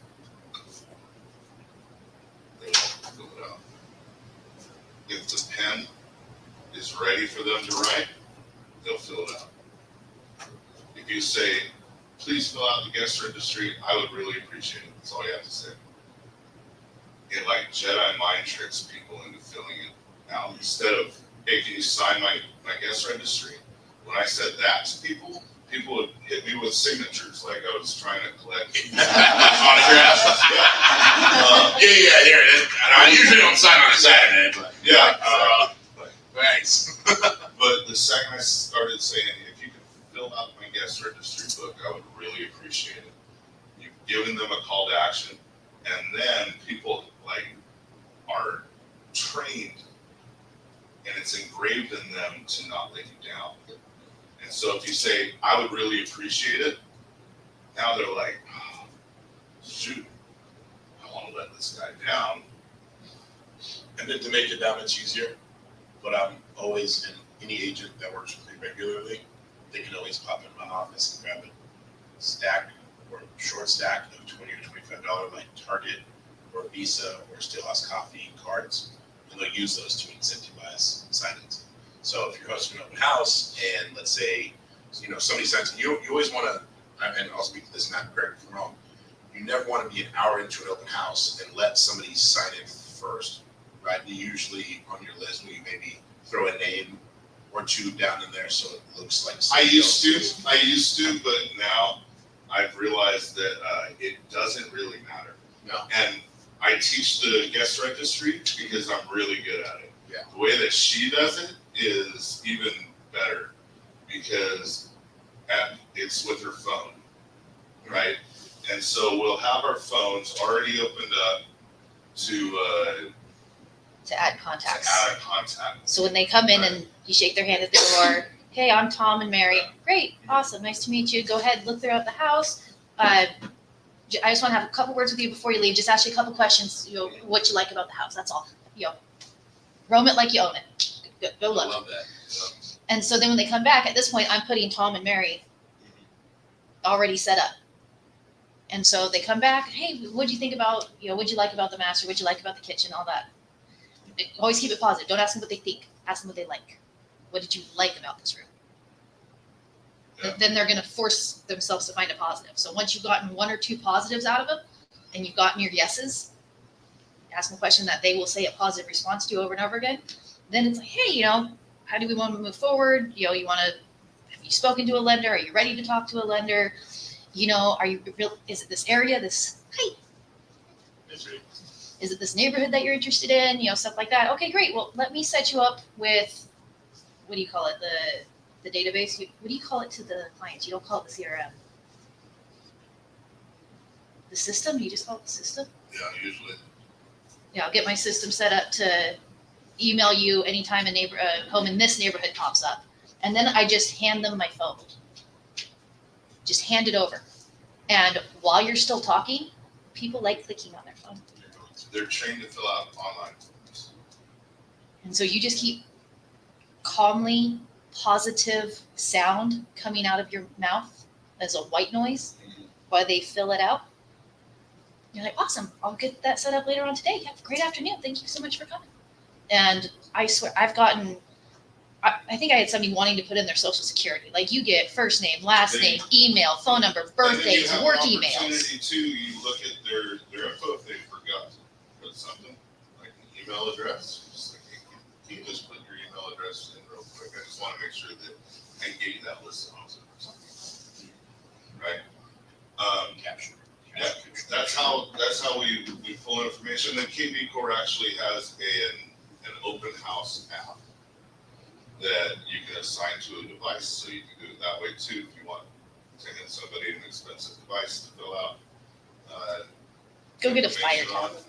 Speaker 3: they won't fill it out. If the pen is ready for them to write, they'll fill it out. If you say, please fill out the guest registry, I would really appreciate it. That's all you have to say. It like Jedi mind tricks people into filling it out. Instead of, hey, can you sign my guest registry? When I said that to people would hit me with signatures like I was trying to collect
Speaker 2: Autographs.
Speaker 3: Yeah.
Speaker 2: Yeah, here it is. I usually don't sign on a Saturday, but.
Speaker 3: Yeah.
Speaker 2: Thanks.
Speaker 3: But the second I started saying, if you could fill out my guest registry book, I would really appreciate it. You've given them a call to action, and then people like are trained, and it's engraved in them to not let you down. And so if you say, I would really appreciate it, now they're like, oh, shoot, I want to let this guy down.
Speaker 2: And then to make it that much easier, but I'm always in any agent that works with me regularly, they can always pop in my office and grab a stack or short stack of $20 or $25 like Target or Visa or Steelhouse Coffee cards, and they'll use those to incentivize sign-ins. So if you're hosting an open house and let's say, somebody signs in, you always want to, and I'll speak to this, not correct if I'm wrong, you never want to be an hour into an open house and let somebody sign in first, right? You usually on your list, you maybe throw a name or two down in there so it looks like.
Speaker 3: I used to, but now I've realized that it doesn't really matter.
Speaker 2: No.
Speaker 3: And I teach the guest registry because I'm really good at it.
Speaker 2: Yeah.
Speaker 3: The way that she does it is even better because it's with her phone, right? And so we'll have our phones already opened up to
Speaker 4: add contacts.
Speaker 3: add a contact.
Speaker 4: So when they come in and you shake their hand at the door, hey, I'm Tom and Mary. Great, awesome, nice to meet you. Go ahead, look throughout the house. I just want to have a couple words with you before you leave. Just ask you a couple questions. What you like about the house. That's all. Roam it like you own it. Go
Speaker 2: I
Speaker 4: look.
Speaker 2: love that.
Speaker 4: And so then when they come back, at this point, I'm putting Tom and Mary already set up. And so they come back. Hey, what'd you think about? What'd you like about the master? What'd you like about the kitchen? All that. Always keep it positive. Don't ask them what they think. Ask them what they like. What did you like about this room?
Speaker 3: Yeah.
Speaker 4: Then they're going to force themselves to find a positive. So once you've gotten one or two positives out of them and you've gotten your yeses, ask them a question that they will say a positive response to over and over again. Then it's like, hey, how do we want to move forward? Have you spoken to a lender? Are you ready to talk to a lender? Are you real? Is it this area, this height? Is it this neighborhood that you're interested in? Stuff like that. Okay, great. Well, let me set you up with, what do you call it? The database. What do you call it to the clients? You don't call it the CRM. The system? You just call it the system?
Speaker 3: Yeah, usually.
Speaker 4: Yeah, I'll get my system set up to email you anytime a home in this neighborhood pops up. And then I just hand them my phone. Just hand it over. And while you're still talking, people like clicking on their phone.
Speaker 3: They're trained to fill out online forms.
Speaker 4: And so you just keep calmly positive sound coming out of your mouth as a white noise while they fill it out. You're like, awesome, I'll get that set up later on today. Have a great afternoon. Thank you so much for coming. And I swear, I think I had somebody wanting to put in their social security. Like you get first name, last name, email, phone number, birthdays, work
Speaker 3: And then you have
Speaker 4: emails.
Speaker 3: an opportunity too, you look at their info if they forgot to put something, like an email address. Just like, you can just put your email address in real quick. I just want to make sure that I gave you that list of homes or something. Right?
Speaker 2: Capture.
Speaker 3: Yeah, that's how we pull information. And then KB Core actually has an open house app that you can assign to a device, so you can do it that way too if you want to hand somebody an expensive device to fill out.
Speaker 4: Go get a fire
Speaker 3: information on.
Speaker 4: tablet.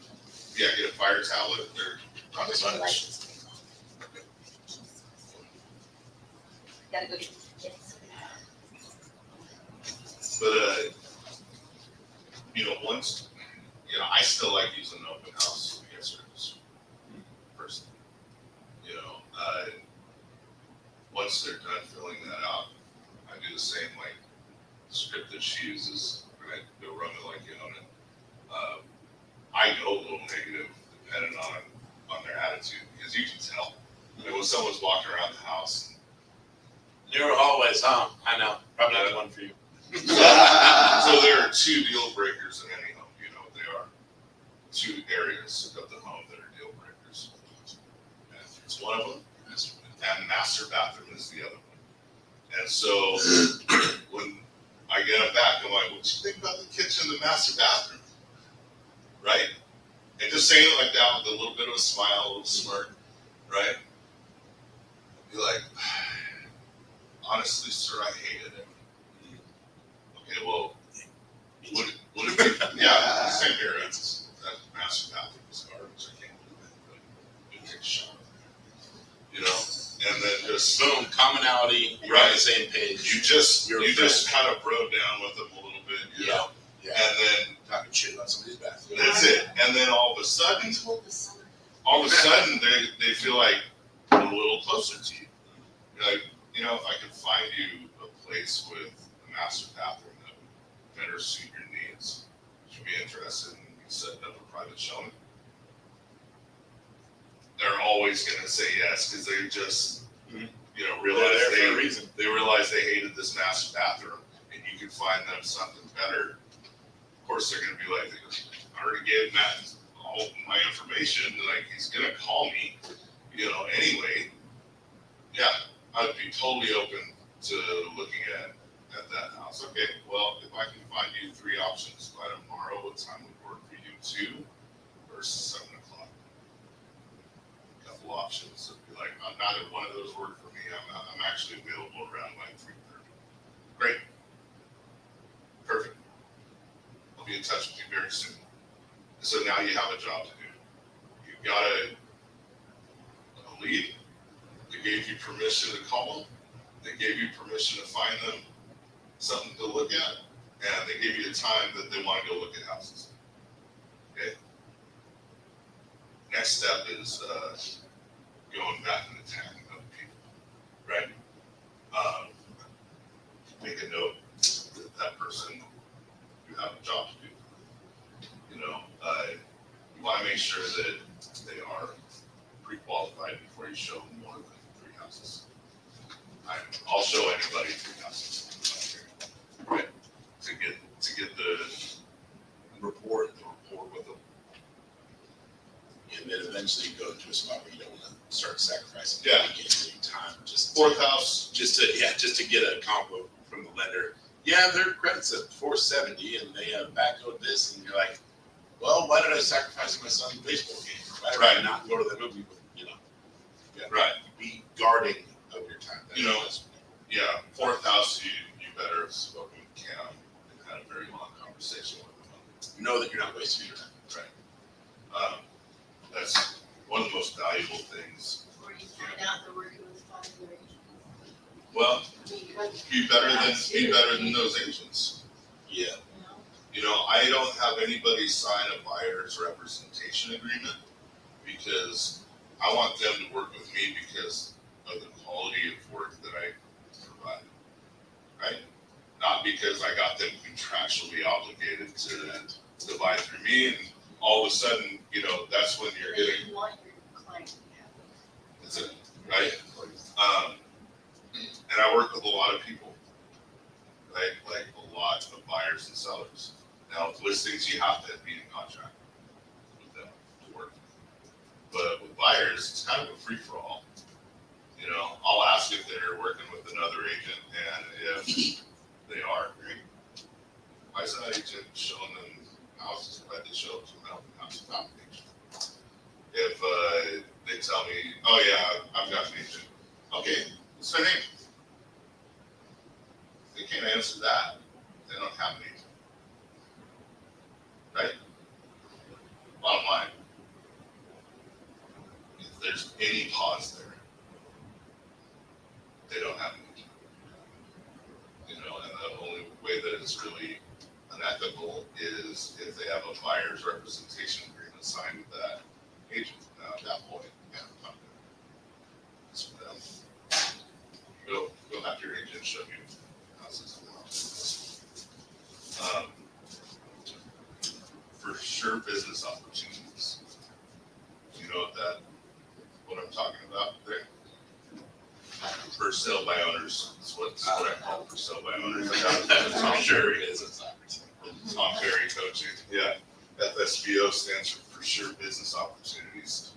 Speaker 3: Yeah, get a fire tablet. They're not
Speaker 4: Where's my
Speaker 3: much.
Speaker 4: license? Gotta go get the kids.
Speaker 3: But once I still like using an open house guest registry personally. Once they're done filling that out, I do the same like script that she uses, and I go run it like you own it. I go a little negative depending on their attitude because you can tell when someone's walking around the house.
Speaker 2: Narrow hallways, huh? I know. Probably not the one for you.
Speaker 3: So there are two deal breakers in any home. There are two areas of the home that are deal breakers. It's one of them, and master bathroom is the other one. And so when I get them back, I'm like, what you think about the kitchen, the master bathroom? Right? And just saying it like that with a little bit of a smile, a little smirk, right? honestly, sir, I hated it. Okay, well, would it be, yeah, same here, it's, that master bathroom is garbage, I can't believe it, but you take a shower. You know, and then just,
Speaker 2: Boom, commonality, you're on the same page.
Speaker 3: you just
Speaker 2: You're
Speaker 3: kind of bro down with them a little bit, you know?
Speaker 2: Yeah.
Speaker 3: And then,
Speaker 2: Talking shit about somebody's bathroom.
Speaker 3: that's it, and then all of a sudden,
Speaker 5: I told the summer.
Speaker 3: they feel like a little closer to you. You're like, you know, if I could find you a place with a master bathroom that would better suit your needs, would you be interested in setting up a private showing? They're always gonna say yes, because they just,
Speaker 2: Mhm.
Speaker 3: you know,
Speaker 2: They're
Speaker 3: realize
Speaker 2: there for a reason.
Speaker 3: they realize they hated this master bathroom, and you can find them something better. Of course, they're gonna be like, I already gave Matt all my information, like, he's gonna call me, you know, anyway. Yeah, I'd be totally open to looking at that house. Okay, well, if I can find you 3 options by tomorrow, what time would work for you? 2 versus 7 o'clock? Couple options, it'd be like, neither one of those work for me, I'm actually available around like 3:30. Great. Perfect. I'll be in touch with you very soon. So now you have a job to do. You got a lead. They gave you permission to call them. They gave you permission to find them something to look at, and they gave you a time that they want to go look at houses. Okay. Next step is going back and attacking other people, right? Make a note that person, you have a job to do. You know, you want to make sure that they are pre-qualified before you show them more than 3 houses. I'll show anybody 3 houses, right? To get the rapport with them.
Speaker 2: And then eventually you go into a spot where you don't want to start sacrificing.
Speaker 3: Yeah.
Speaker 2: Getting time just
Speaker 3: 4th house.
Speaker 2: just to get a compo from the lender. Yeah, their credit's at 470 and they have backload this, and you're like, well, why did I sacrifice my son's baseball game? Why did I
Speaker 3: Right.
Speaker 2: not go to the movie with, you know? Yeah.
Speaker 3: Right.
Speaker 2: Be guarding of your time.
Speaker 3: You know, Yeah, 4th house, you better have spoken with Cam and had a very long conversation with them.
Speaker 2: Know that you're not wasting your time.
Speaker 3: Right. That's one of the most valuable things.
Speaker 5: Or you find out they're working with 5 other agents.
Speaker 3: Well,
Speaker 5: I mean, like,
Speaker 3: be better than those agents.
Speaker 2: Yeah.
Speaker 5: you know,
Speaker 3: You know, I don't have anybody sign a buyer's representation agreement because I want them to work with me because of the quality of work that I provide, right? Not because I got them contractually obligated to buy through me, and all of a sudden, you know, that's when you're hitting,
Speaker 5: you want your client to be happy.
Speaker 3: that's it, right? And I work with a lot of people, right? Like a lot of buyers and sellers. Now, with listings, you have to be in contract with them to work. But with buyers, it's kind of a free-for-all. You know, I'll ask if they're working with another agent, and if they are, great. Why is that agent showing them houses? Why they show it to them house without an agent? If they tell me, oh yeah, I've got an agent. Okay, what's their name? They can't answer that. They don't have an agent. Right? Bottom line, if there's any pause there, they don't have an agent. You know, and the only way that it's really unethical is if they have a buyer's representation agreement signed with that agent. Now, at that point, yeah, I'm not gonna mess with them. Go have your agent show you houses and houses. For sure, business opportunities. You know what I'm talking about there? For sale by owners, is what I call for sale by owners.
Speaker 2: I'm sure it is. It's opportunity.
Speaker 3: Tom Ferry coaching, yeah. FSBO stands for sure business opportunities.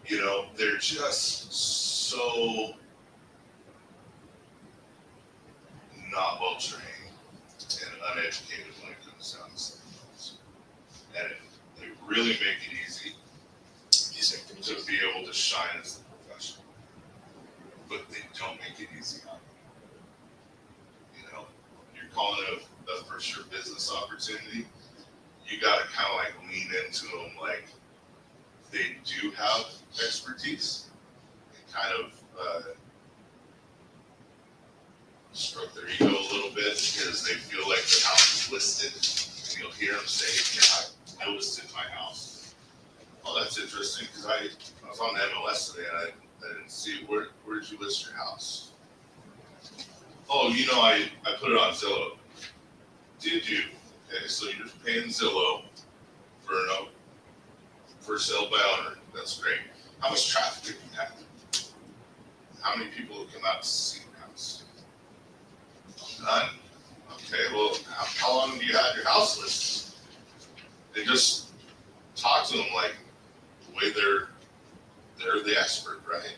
Speaker 3: You know, they're just so not well trained and uneducated when it comes down to sales. And they really make it easy to be able to shine as a professional. but they don't make it easy on you. You know, you're calling it a for sure business opportunity. You gotta kind of like lean into them like they do have expertise and kind of stroke their ego a little bit because they feel like their house is listed. And you'll hear them say, yeah, I listed my house. Oh, that's interesting because I was on the MLS today and I didn't see it. Where did you list your house? Oh, you know, I put it on Zillow. Did you? Okay, so you're just paying Zillow for for sale by owner. That's great. How much traffic did you have? How many people have come out to see your house? None. Okay, well, how long have you had your house listed? They just talk to them like the way they're the expert, right?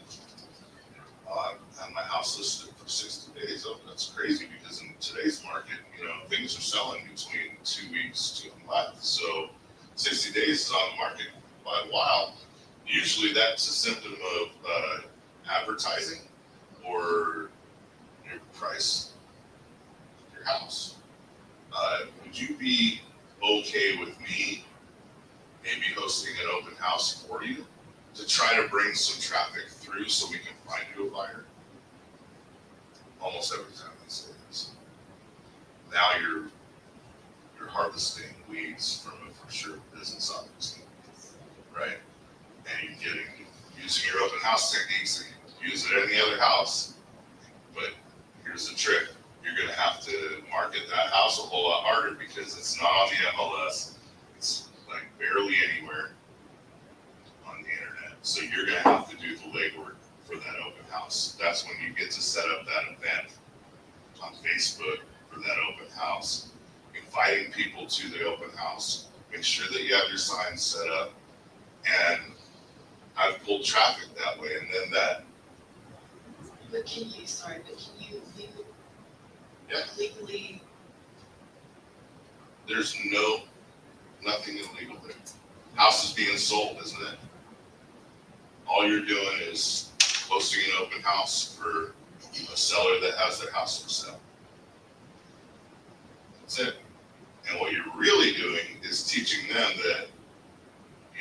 Speaker 3: I have my house listed for 60 days. Oh, that's crazy because in today's market, you know, things are selling between 2 weeks to a month. So 60 days is on the market by a while. Usually that's a symptom of advertising or your price of your house. Would you be okay with me maybe hosting an open house for you to try to bring some traffic through so we can find you a buyer? Almost every time they say this. Now you're harvesting weeds from a for sure business opportunity, right? And you're using your open house techniques and use it in the other house. But here's the trick. You're gonna have to market that house a whole lot harder because it's not on the MLS. It's like barely anywhere on the internet. So you're gonna have to do the legwork for that open house. That's when you get to set up that event on Facebook for that open house, inviting people to the open house. Make sure that you have your signs set up, and I've pulled traffic that way. And then that.
Speaker 5: But can you legally?
Speaker 3: There's nothing illegal there. House is being sold, isn't it? All you're doing is posting an open house for a seller that has their house for sale. That's it. And what you're really doing is teaching them that,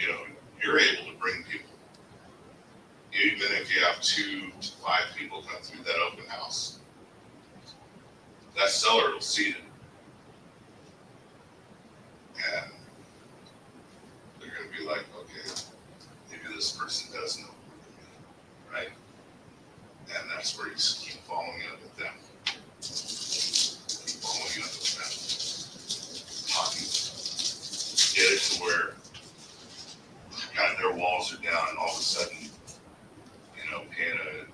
Speaker 3: you know, you're able to bring people. Even if you have 2 to 5 people come through that open house, that seller will see it. And they're going to be like, okay, maybe this person does know, right? And that's where you just keep following up with them. Keep following up with them. Talking. Get it to where kind of their walls are down and all of a sudden, you know, paying a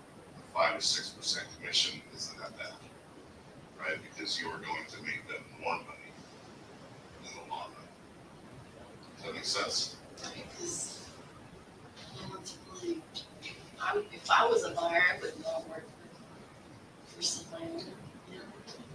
Speaker 3: 5 or 6% commission isn't that bad, right? Because you're going to make them more money in the long run. Does that make sense?
Speaker 5: Because if I was a buyer, I wouldn't want to work for somebody. You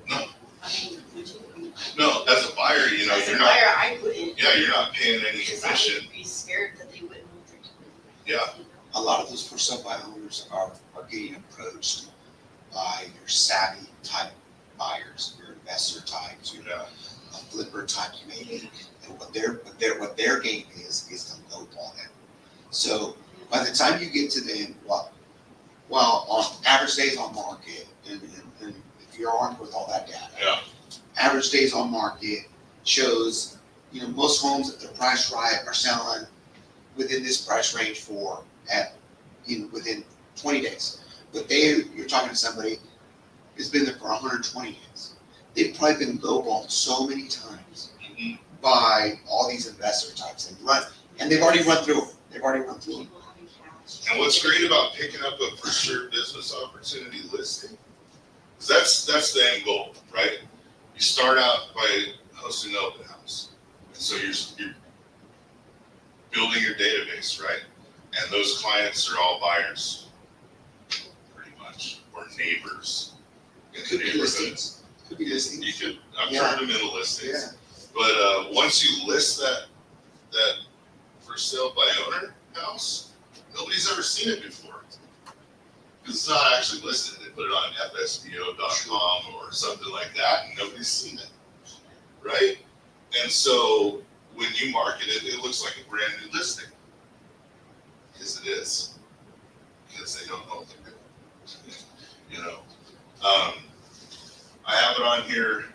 Speaker 5: know?
Speaker 3: No.
Speaker 5: I mean, would you? I mean,
Speaker 3: No, as a buyer, you know,
Speaker 5: as
Speaker 3: you're
Speaker 5: a
Speaker 3: not,
Speaker 5: buyer, I wouldn't.
Speaker 3: yeah, you're not paying any
Speaker 5: Because I
Speaker 3: commission.
Speaker 5: would be scared that they wouldn't want to do it.
Speaker 3: Yeah.
Speaker 6: A lot of those for sale by owners are getting approached by your savvy type buyers, your investor types, your
Speaker 3: Yeah.
Speaker 6: flipper type maybe. And what their game is to lowball them. So by the time you get to them, well, on average days on market, and if you're armed with all that data,
Speaker 3: Yeah.
Speaker 6: average days on market shows, you know, most homes that they're priced right are selling within this price range within 20 days. But you're talking to somebody who's been there for 120 days. They've probably been lowballed so many times
Speaker 3: Mhm.
Speaker 6: by all these investor types and they've already run through them.
Speaker 5: People having cash.
Speaker 3: And what's great about picking up a for sure business opportunity listing is that's the end goal, right? You start out by hosting an open house. And so you're building your database, right? And those clients are all buyers, pretty much, or neighbors.
Speaker 6: It could be listings. Could be listings.
Speaker 3: You could, I've
Speaker 6: Yeah.
Speaker 3: turned them into listings.
Speaker 6: Yeah.
Speaker 3: But once you list that for sale by owner house, nobody's ever seen it before. It's not actually listed. They put it on fsbo.com or something like that, and nobody's seen it, right? And so when you market it, it looks like a brand new listing, because it is, because they don't know what they're doing. You know, I have it on here.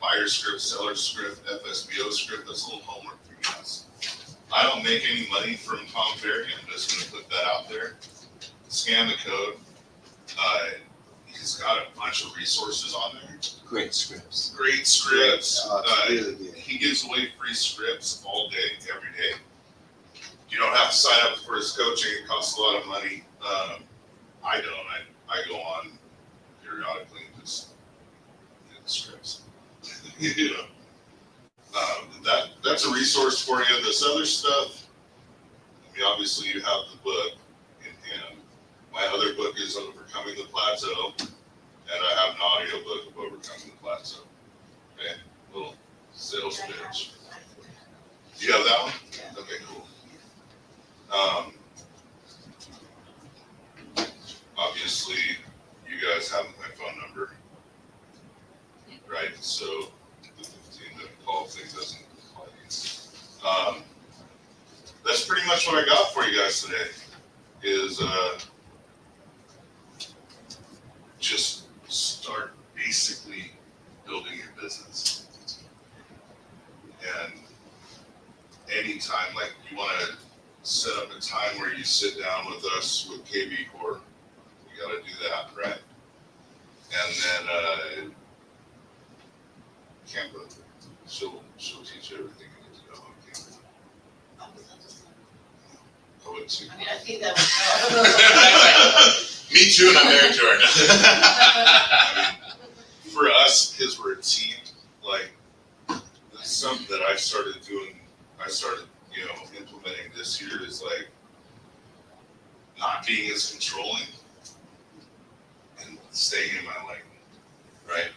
Speaker 3: Buyer script, seller script, FSBO script. That's a little homework for you guys. I don't make any money from Tom Ferry. I'm just going to put that out there. Scan the code. He's got a bunch of resources on there.
Speaker 6: Great scripts.
Speaker 3: Great scripts.
Speaker 6: Really good.
Speaker 3: He gives away free scripts all day, every day. You don't have to sign up for his coaching. It costs a lot of money. I don't. I go on periodically and just get the scripts. You know, that's a resource for you. This other stuff, I mean, obviously you have the book in hand. My other book is Overcoming the Plateau, and I have an audio book of Overcoming the Plateau. Okay, little sales pitch. Do you have that one? Okay, cool. Obviously, you guys have my phone number, right? So the 15-minute call thing doesn't apply. That's pretty much what I got for you guys today. Is just start basically building your business. And anytime, like you want to set up a time where you sit down with us with KB Core, we got to do that, right? And then Canva, she'll teach you everything you need to know on Canva. I would too.
Speaker 5: I mean, I think that was.
Speaker 2: Me too, and I'm married to her.
Speaker 3: I mean, for us, because we're a team, like, that's something that I started doing, implementing this year is like not being as controlling and staying in my lane, right?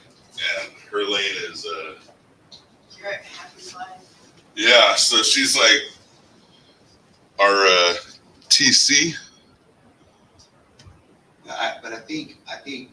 Speaker 3: And her lane is,
Speaker 5: You're a happy life.
Speaker 3: yeah, so she's like our TC.
Speaker 6: But I think